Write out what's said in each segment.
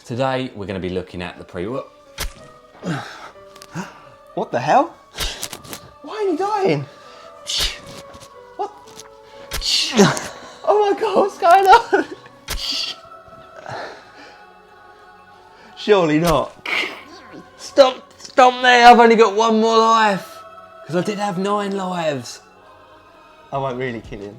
Today we're going to be looking at the pre-work. What the hell? Why are you dying? What? Oh my god, what's going on? Surely not. Stop there, I've only got one more life. Because I did have 9 lives. I won't really kill him.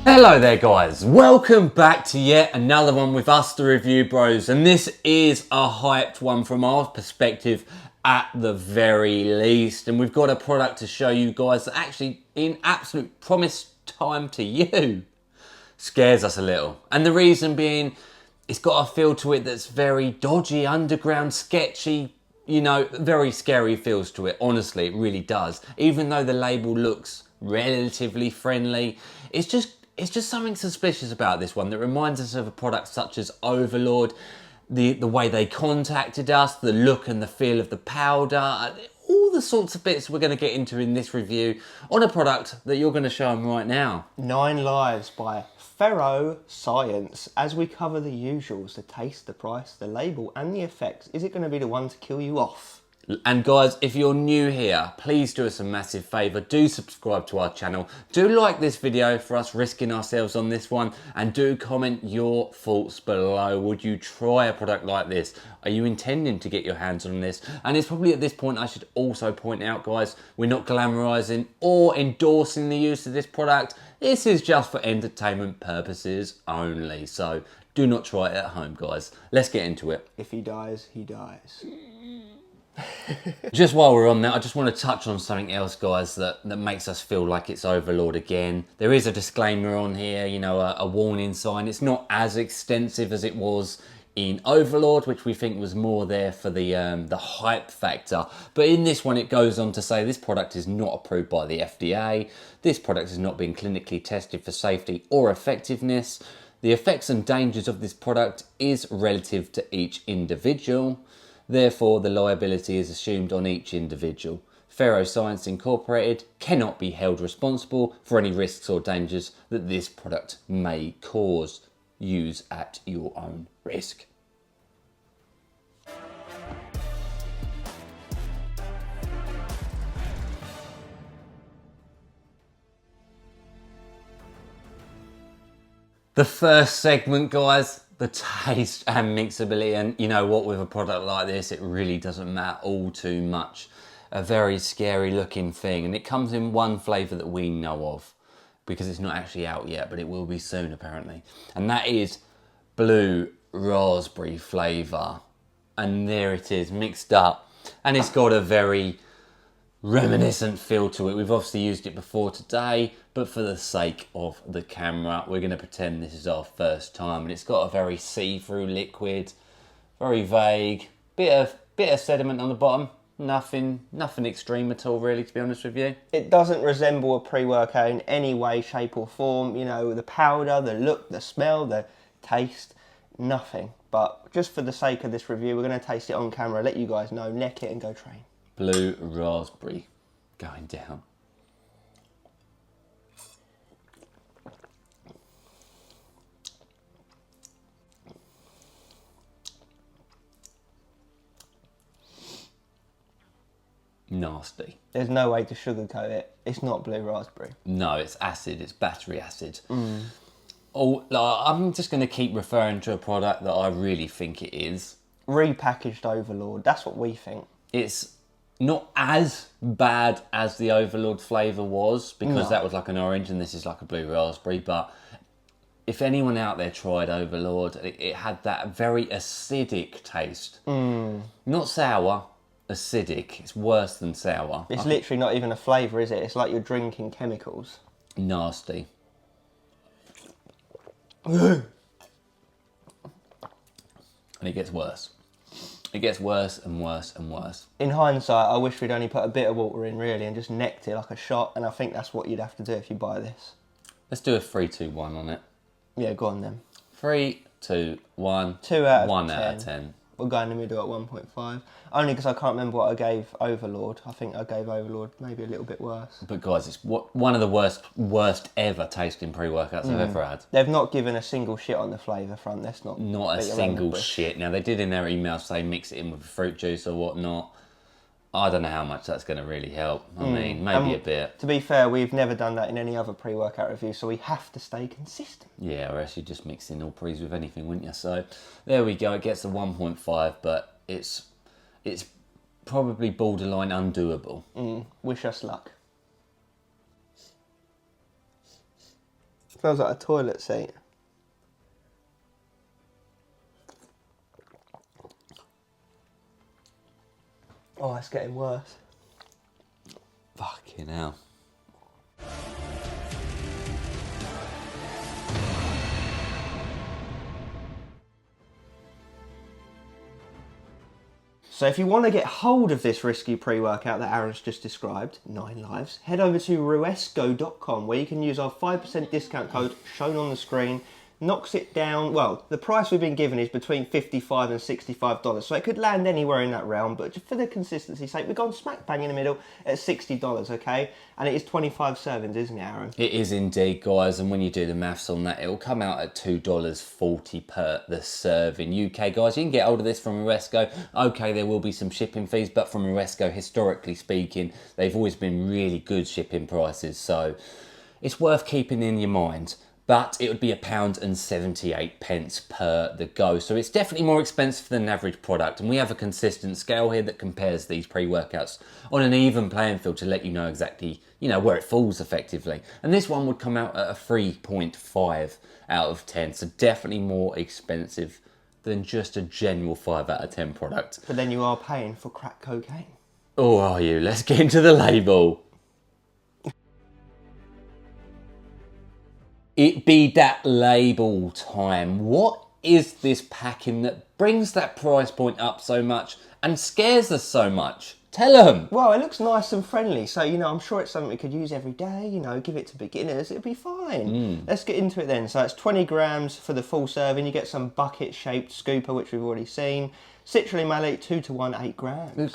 Hello there guys, welcome back to yet another one with us, the Review Bros, and this is a hyped one from our perspective at the very least, and we've got a product to show you guys that actually in absolute promise time to you scares us a little, and the reason being it's got a feel to it that's very dodgy, underground, sketchy, you know, very scary feels to it. Honestly, it really does. Even though the label looks relatively friendly, it's just something suspicious about this one that reminds us of a product such as Overlord, the way they contacted us, the look and the feel of the powder, all the sorts of bits we're going to get into in this review on a product that you're going to show them right now. 9 Lives by PHARA Science. As we cover the usuals, the taste, the price, the label and the effects, is it going to be the one to kill you off? And guys, if you're new here, please do us a massive favour. Do subscribe to our channel. Do like this video for us risking ourselves on this one. And do comment your thoughts below. Would you try a product like this? Are you intending to get your hands on this? And it's probably at this point I should also point out, guys, we're not glamorising or endorsing the use of this product. This is just for entertainment purposes only. So do not try it at home, guys. Let's get into it. If he dies, he dies. Just while we're on that, I just want to touch on something else, guys, that makes us feel like it's Overlord again. There is a disclaimer on here, you know, a warning sign. It's not as extensive as it was in Overlord, which we think was more there for the hype factor. But in this one, it goes on to say this product is not approved by the FDA. This product has not been clinically tested for safety or effectiveness. The effects and dangers of this product is relative to each individual. Therefore, the liability is assumed on each individual. PHARA Science Incorporated cannot be held responsible for any risks or dangers that this product may cause. Use at your own risk. The first segment, guys, the taste and mixability, and you know what, with a product like this it really doesn't matter all too much. A very scary looking thing, and it comes in one flavour that we know of because it's not actually out yet, but it will be soon apparently, and that is blue raspberry flavour. And there it is, mixed up, and it's got a very reminiscent feel to it. We've obviously used it before today, but for the sake of the camera, we're going to pretend this is our first time. And it's got a very see-through liquid, very vague, bit of sediment on the bottom. Nothing extreme at all, really, to be honest with you. It doesn't resemble a pre-workout in any way, shape or form. You know, the powder, the look, the smell, the taste, nothing. But just for the sake of this review, we're going to taste it on camera, let you guys know, neck it and go train. Blue raspberry going down. Nasty. There's no way to sugarcoat it. It's not blue raspberry. No, it's acid. It's battery acid. Oh, I'm just going to keep referring to a product that I really think it is. Repackaged Overlord. That's what we think. It's not as bad as the Overlord flavour was, because that was like an orange and this is like a blue raspberry. But if anyone out there tried Overlord, it had that very acidic taste. Not sour, acidic. It's worse than sour. It's literally not even a flavour, is it? It's like you're drinking chemicals. Nasty. And it gets worse. It gets worse and worse and worse. In hindsight, I wish we'd only put a bit of water in, really, and just necked it like a shot, and I think that's what you'd have to do if you buy this. Let's do a 3, 2, 1 on it. Yeah, go on then. 3, 2, 1. 2 out of 1 10. out of 10. We'll go in the middle at 1.5. Only because I can't remember what I gave Overlord. I think I gave Overlord maybe a little bit worse. But guys, it's one of the worst ever tasting pre-workouts I've ever had. They've not given a single shit on the flavour front. That's not A single shit. Now, they did in their email say mix it in with fruit juice or whatnot. I don't know how much that's going to really help. I mean, maybe a bit. To be fair, we've never done that in any other pre-workout review, so we have to stay consistent. Yeah, or else you just mix in all pre's with anything, wouldn't you? So there we go. It gets a 1.5, but it's probably borderline undoable. Wish us luck. Smells like a toilet seat. Oh, it's getting worse. Fucking hell. So if you want to get hold of this risky pre-workout that Aaron's just described, 9 Lives, head over to ruesco.com where you can use our 5% discount code shown on the screen. Knocks it down, well, the price we've been given is between $55 and $65, so it could land anywhere in that realm, but for the consistency's sake, we've gone smack bang in the middle at $60, okay? And it is 25 servings, isn't it, Aaron? It is indeed, guys, and when you do the maths on that, it'll come out at $2.40 per the serving. UK, guys, you can get hold of this from Ruesco. Okay, there will be some shipping fees, but from Ruesco, historically speaking, they've always been really good shipping prices, so it's worth keeping in your mind. But it would be £1.78 per the go. So it's definitely more expensive than an average product. And we have a consistent scale here that compares these pre-workouts on an even playing field to let you know exactly, where it falls effectively. And this one would come out at a 3.5 out of 10. So definitely more expensive than just a general 5 out of 10 product. But then you are paying for crack cocaine. Or are you? Let's get into the label. It be that label time. What is this packing that brings that price point up so much and scares us so much? Tell them. Well, it looks nice and friendly, so, I'm sure it's something we could use every day, give it to beginners, it'll be fine. Let's get into it then. So it's 20 grams for the full serving. You get some bucket-shaped scooper, which we've already seen. Citrulline malate, 2 to 1, 8 grams. A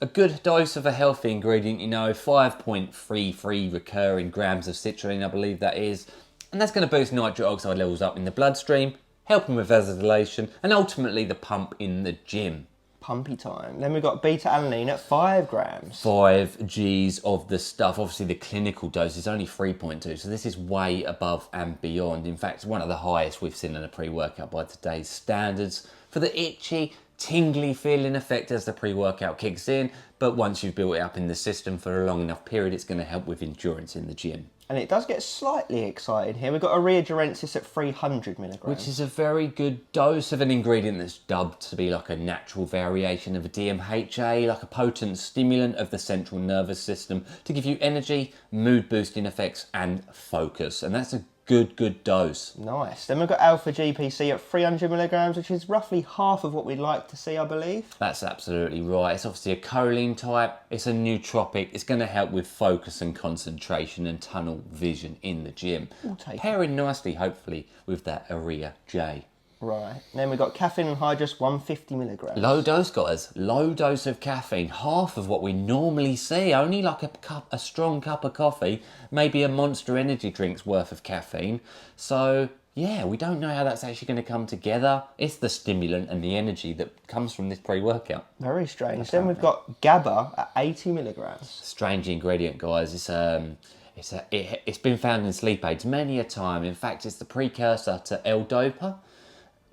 good dose of a healthy ingredient, 5.33 recurring grams of citrulline, I believe that is. And that's going to boost nitric oxide levels up in the bloodstream, helping with vasodilation, and ultimately the pump in the gym. Pumpy time. Then we've got beta-alanine at 5 grams. 5 Gs of the stuff. Obviously, the clinical dose is only 3.2, so this is way above and beyond. In fact, one of the highest we've seen in a pre-workout by today's standards. For the itchy, tingly feeling effect as the pre-workout kicks in, but once you've built it up in the system for a long enough period, it's going to help with endurance in the gym. And it does get slightly exciting here. We've got a Reagerensis at 300 milligrams. Which is a very good dose of an ingredient that's dubbed to be like a natural variation of a DMHA, like a potent stimulant of the central nervous system to give you energy, mood boosting effects and focus. And that's a good dose. Nice. Then we've got alpha GPC at 300 milligrams, which is roughly half of what we'd like to see, I believe. That's absolutely right. It's obviously a choline type. It's a nootropic. It's going to help with focus and concentration and tunnel vision in the gym. Pairing nicely, hopefully, with that Urea J. Right. Then we've got caffeine anhydrous, 150 milligrams. Low dose, guys. Low dose of caffeine. Half of what we normally see. Only like a strong cup of coffee. Maybe a Monster energy drink's worth of caffeine. So, yeah, we don't know how that's actually going to come together. It's the stimulant and the energy that comes from this pre-workout. Very strange. Then we've got GABA at 80 milligrams. Strange ingredient, guys. It's been found in sleep aids many a time. In fact, it's the precursor to L-Dopa.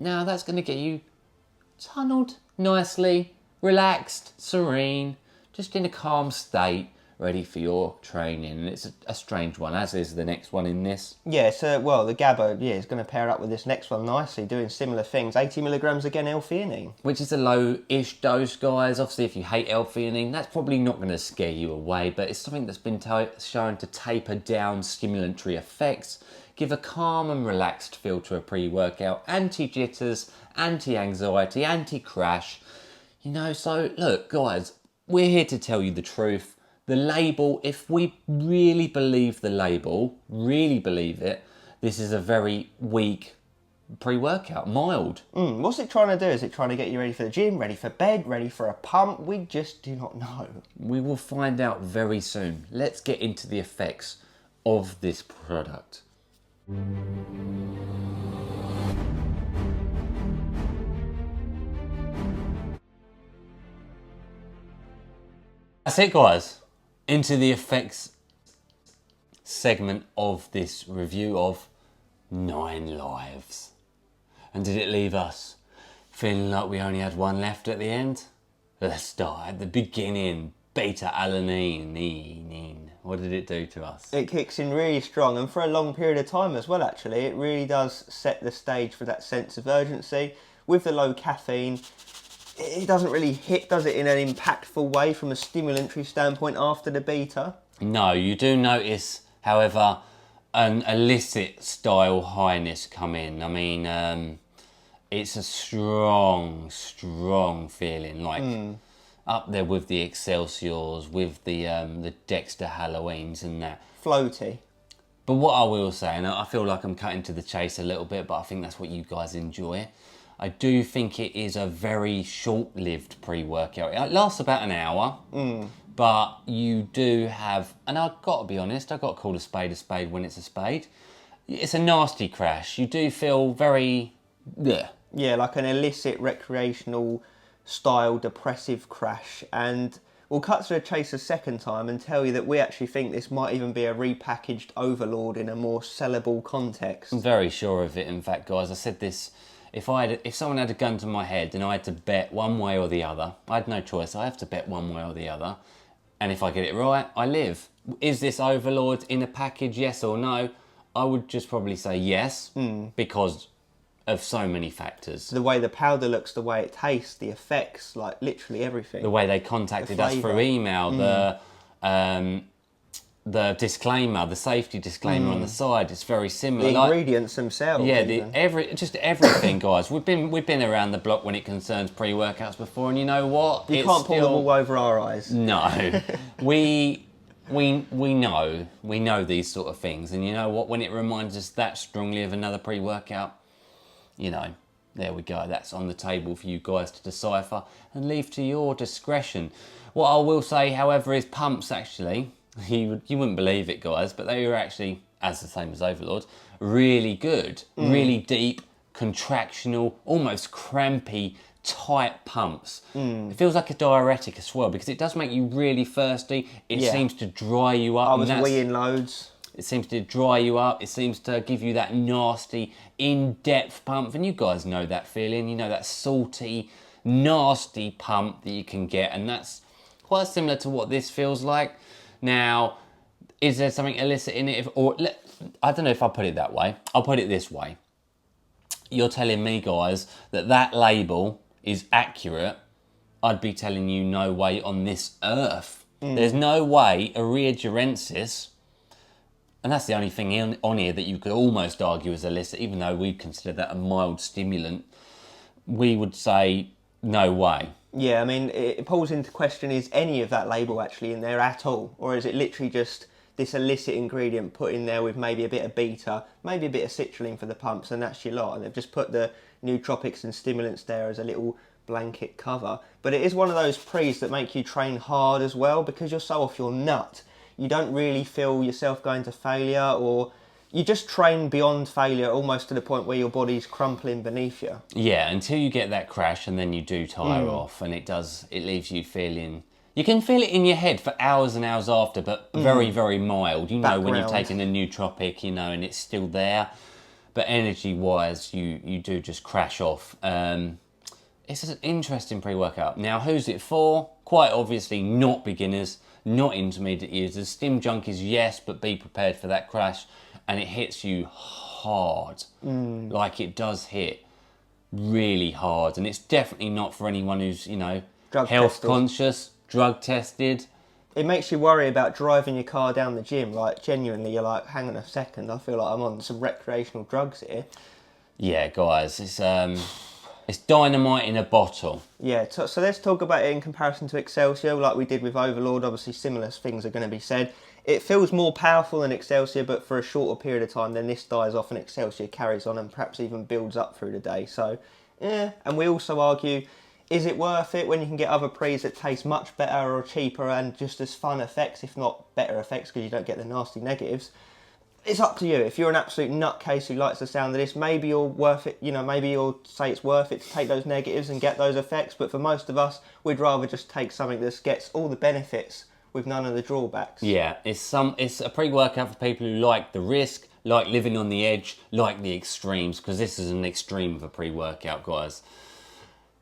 Now that's going to get you tunneled nicely, relaxed, serene, just in a calm state, ready for your training. And it's a strange one, as is the next one in this. Yeah, so, well, the GABA, is going to pair up with this next one nicely, doing similar things. 80 milligrams again, L-theanine. Which is a low-ish dose, guys. Obviously, if you hate L-theanine, that's probably not going to scare you away, but it's something that's been shown to taper down stimulatory effects, give a calm and relaxed feel to a pre-workout, anti-jitters, anti-anxiety, anti-crash. So look, guys, we're here to tell you the truth. The label, if we really believe the label, really believe it, this is a very weak pre-workout, mild. What's it trying to do? Is it trying to get you ready for the gym, ready for bed, ready for a pump? We just do not know. We will find out very soon. Let's get into the effects of this product. That's it, guys. Into the effects segment of this review of 9 lives. And did it leave us feeling like we only had one left at the end? Let's start at the beginning. Beta-alanine. What did it do to us? It kicks in really strong, and for a long period of time as well, actually. It really does set the stage for that sense of urgency. With the low caffeine, it doesn't really hit, does it, in an impactful way from a stimulatory standpoint after the beta? No, you do notice, however, an illicit style highness come in. I mean, it's a strong feeling, like up there with the Excelsiors, with the Dexter Halloweens and that. Floaty. But what I will say, and I feel like I'm cutting to the chase a little bit, but I think that's what you guys enjoy. I do think it is a very short-lived pre-workout. It lasts about an hour, but you do have, and I've got to be honest, I've got to call a spade when it's a spade. It's a nasty crash. You do feel very, yeah, like an illicit recreational style depressive crash. And we'll cut to the chase a second time and tell you that we actually think this might even be a repackaged Overlord in a more sellable context. I'm very sure of it. In fact, guys, I said this. If someone had a gun to my head and I had to bet one way or the other, I had no choice. I have to bet one way or the other. And if I get it right, I live. Is this Overlord in a package, yes or no? I would just probably say yes, because of so many factors. The way the powder looks, the way it tastes, the effects, like literally everything. The way they contacted us through email, the disclaimer, the safety disclaimer on the side, it's very similar. The ingredients themselves. Yeah, just everything, guys. We've been around the block when it concerns pre-workouts before, and you know what? You can't pull the wool over our eyes. No, we know these sort of things, and you know what? When it reminds us that strongly of another pre-workout, you know, there we go. That's on the table for you guys to decipher and leave to your discretion. What I will say, however, is pumps actually. You wouldn't believe it, guys, but they were actually, as the same as Overlord, really good, really deep, contractional, almost crampy, tight pumps. It feels like a diuretic as well, because it does make you really thirsty. It seems to dry you up. I was weeing loads. It seems to dry you up. It seems to give you that nasty, in-depth pump. And you guys know that feeling. You know that salty, nasty pump that you can get. And that's quite similar to what this feels like. Now, is there something illicit in it? I don't know if I put it that way. I'll put it this way. You're telling me, guys, that label is accurate. I'd be telling you no way on this earth. There's no way a Reincarnated, and that's the only thing on here that you could almost argue is illicit, even though we consider that a mild stimulant. We would say no way. Yeah, I mean, it pulls into question, is any of that label actually in there at all? Or is it literally just this illicit ingredient put in there with maybe a bit of beta, maybe a bit of citrulline for the pumps, and that's your lot? And they've just put the nootropics and stimulants there as a little blanket cover. But it is one of those pre's that make you train hard as well, because you're so off your nut. You don't really feel yourself going to failure, or you just train beyond failure, almost to the point where your body's crumpling beneath you. Yeah, until you get that crash, and then you do tire off, and it leaves you feeling, you can feel it in your head for hours and hours after, but very, very mild. You know, when you're taking a nootropic, you know, and it's still there. But energy-wise, you do just crash off. It's an interesting pre-workout. Now, who's it for? Quite obviously not beginners, not intermediate users. Stim junkies, yes, but be prepared for that crash. And it hits you hard. Like, it does hit really hard. And it's definitely not for anyone who's, you know, health conscious, drug tested. It makes you worry about driving your car down the gym. Like, genuinely, you're like, hang on a second, I feel like I'm on some recreational drugs here. Yeah, guys, it's It's dynamite in a bottle. Yeah, so let's talk about it in comparison to Excelsior, like we did with Overlord. Obviously, similar things are going to be said. It feels more powerful than Excelsior, but for a shorter period of time, then this dies off and Excelsior carries on and perhaps even builds up through the day. So, yeah, and we also argue, is it worth it when you can get other pre's that taste much better or cheaper and just as fun effects, if not better effects, because you don't get the nasty negatives? It's up to you. If you're an absolute nutcase who likes the sound of this, maybe you'll worth it. You know, maybe you'll say it's worth it to take those negatives and get those effects. But for most of us, we'd rather just take something that gets all the benefits with none of the drawbacks. Yeah, it's a pre-workout for people who like the risk, like living on the edge, like the extremes, because this is an extreme of a pre-workout, guys.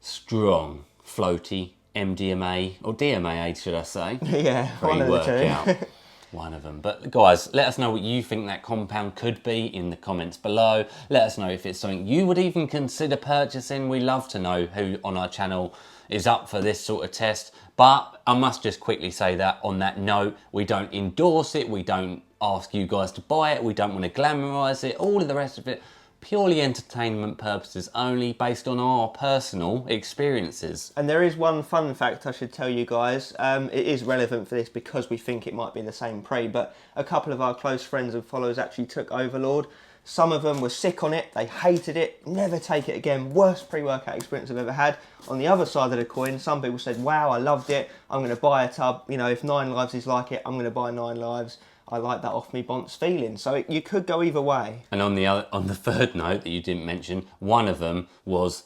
Strong, floaty, MDMA, or DMA, should I say? Yeah, one of the two. One of them. But guys, let us know what you think that compound could be in the comments below. Let us know if it's something you would even consider purchasing. We love to know who on our channel is up for this sort of test. But I must just quickly say that on that note, we don't endorse it. We don't ask you guys to buy it. We don't want to glamorize it. All of the rest of it, purely entertainment purposes only, based on our personal experiences. And there is one fun fact I should tell you guys. It is relevant for this because we think it might be the same pre, but a couple of our close friends and followers actually took Overlord. Some of them were sick on it, they hated it, never take it again, worst pre-workout experience I've ever had. On the other side of the coin, some people said, wow, I loved it, I'm going to buy a tub, you know, if 9 Lives is like it, I'm going to buy 9 Lives. I like that off me bonce feeling. So you could go either way. And on the third note that you didn't mention, one of them was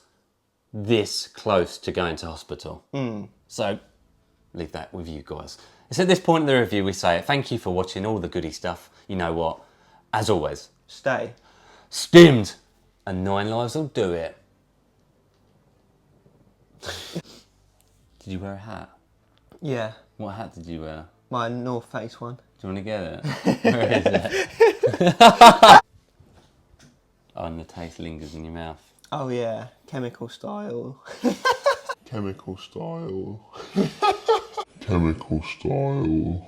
this close to going to hospital. So leave that with you guys. It's at this point in the review we say thank you for watching all the goody stuff. You know what? As always, stay stimmed, and 9 Lives will do it. Did you wear a hat? Yeah. What hat did you wear? My North Face one. Do you want to get it? Where is it? Oh, and the taste lingers in your mouth. Oh yeah, chemical style. Chemical style. Chemical style.